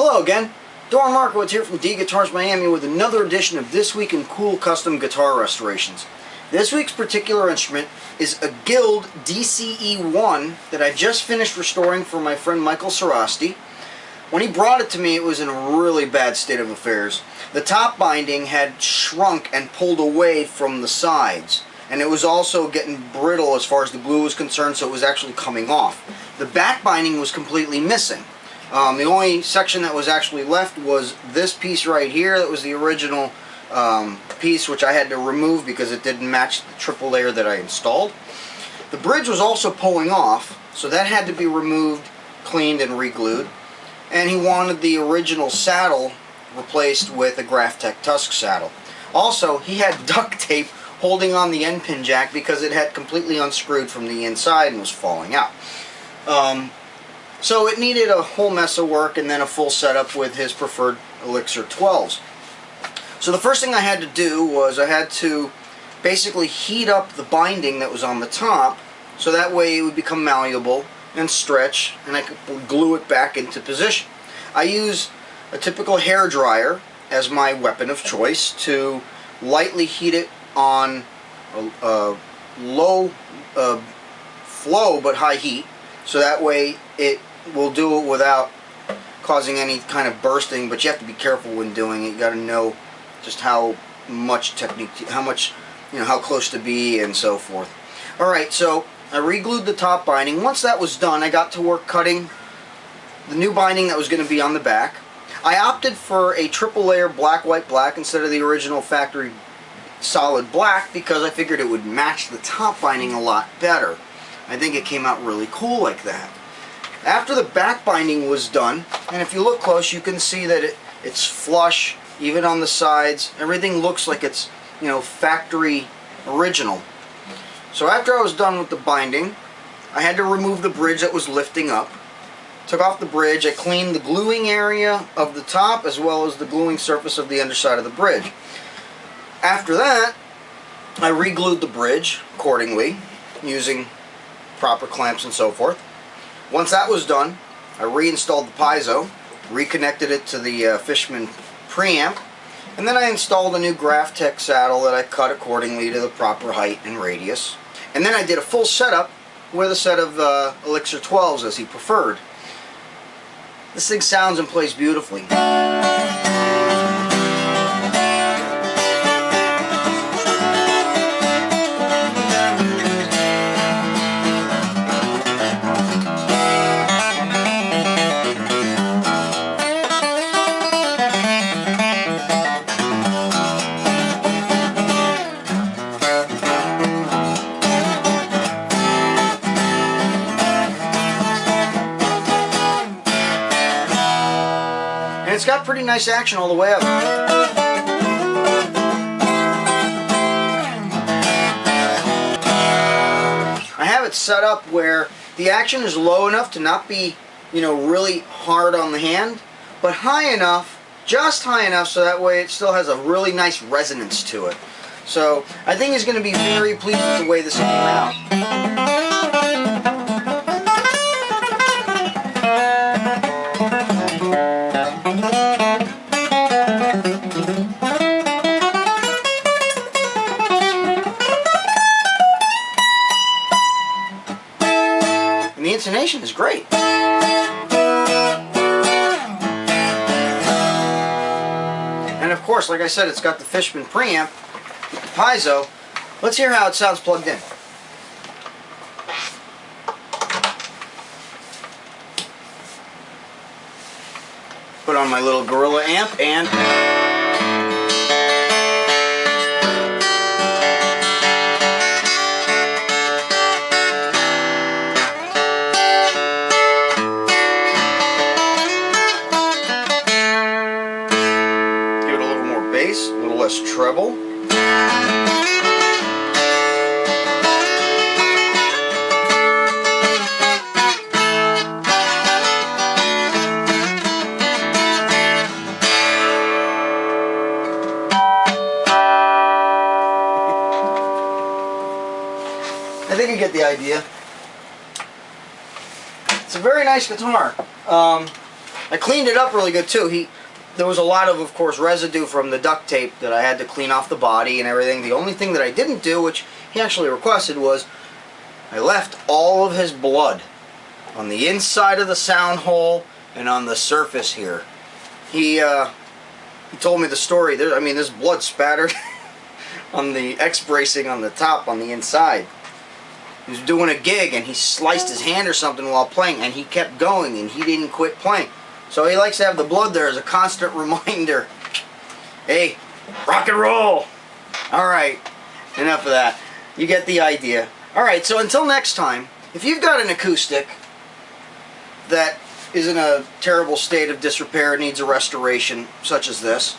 Hello again, Doran Markowitz here from D Guitars Miami with another edition of This Week in Cool Custom Guitar Restorations. This week's particular instrument is a Guild DCE1 that I just finished restoring for my friend Michael Sarasti. When he brought it to me, it was in a really bad state of affairs. The top binding had shrunk and pulled away from the sides, and it was also getting brittle as far as the glue was concerned, so it was actually coming off. The back binding was completely missing. The only section that was actually left was this piece right here. That was the original piece, which I had to remove because it didn't match the triple layer that I installed. The bridge was also pulling off, so that had to be removed, cleaned, and re-glued. And he wanted the original saddle replaced with a Graftec saddle. Also, he had duct tape holding on the end pin jack because it had completely unscrewed from the inside and was falling out. So it needed a whole mess of work and then a full setup with his preferred Elixir 12s. So the first thing I had to do was I had to basically heat up the binding that was on the top so that way it would become malleable and stretch and I could glue it back into position. I use a typical hair dryer as my weapon of choice to lightly heat it on a low flow but high heat, so that way it will do it without causing any kind of bursting, but you have to be careful when doing it. You got to know just how much technique, how close to be and so forth. Alright, so I re-glued the top binding. Once that was done, I got to work cutting the new binding that was going to be on the back. I opted for a triple layer black, white, black instead of the original factory solid black because I figured it would match the top binding a lot better. I think it came out really cool like that. After the back binding was done, and if you look close you can see that it's flush, even on the sides. Everything looks like it's, factory original. So after I was done with the binding, I had to remove the bridge that was lifting up. Took off the bridge, I cleaned the gluing area of the top as well as the gluing surface of the underside of the bridge. After that, I re-glued the bridge accordingly, using proper clamps and so forth. Once that was done, I reinstalled the piezo, reconnected it to the Fishman preamp, and then I installed a new Graftec saddle that I cut accordingly to the proper height and radius. And then I did a full setup with a set of Elixir 12s as he preferred. This thing sounds and plays beautifully. And it's got pretty nice action all the way up. I have it set up where the action is low enough to not be, really hard on the hand, but high enough, just high enough so that way it still has a really nice resonance to it. So I think he's going to be very pleased with the way this came out. And the intonation is great. And of course, like I said, it's got the Fishman preamp with the piezo. Let's hear how it sounds plugged in. Put on my little Gorilla amp and bass, a little less treble. I think you get the idea. It's a very nice guitar. I cleaned it up really good too. There was a lot of course, residue from the duct tape that I had to clean off the body and everything. The only thing that I didn't do, which he actually requested, was I left all of his blood on the inside of the sound hole and on the surface here. He told me the story. There's blood spattered on the X bracing on the top, on the inside. He was doing a gig and he sliced his hand or something while playing, and he kept going and he didn't quit playing. So he likes to have the blood there as a constant reminder. Hey, rock and roll! Alright, enough of that. You get the idea. Alright, so until next time, if you've got an acoustic that is in a terrible state of disrepair, needs a restoration, such as this,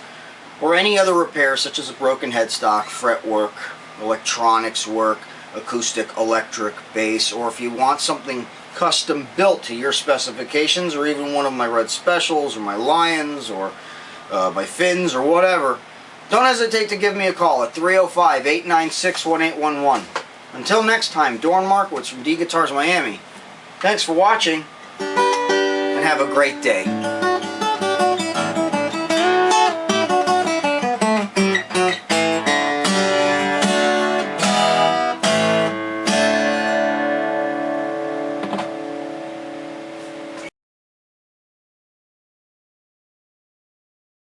or any other repair, such as a broken headstock, fretwork, electronics work, acoustic, electric, bass, or if you want something custom built to your specifications, or even one of my Red Specials, or my Lions, or my Fins, or whatever, don't hesitate to give me a call at 305-896-1811. Until next time, Dorn Markowitz from D Guitars Miami. Thanks for watching, and have a great day.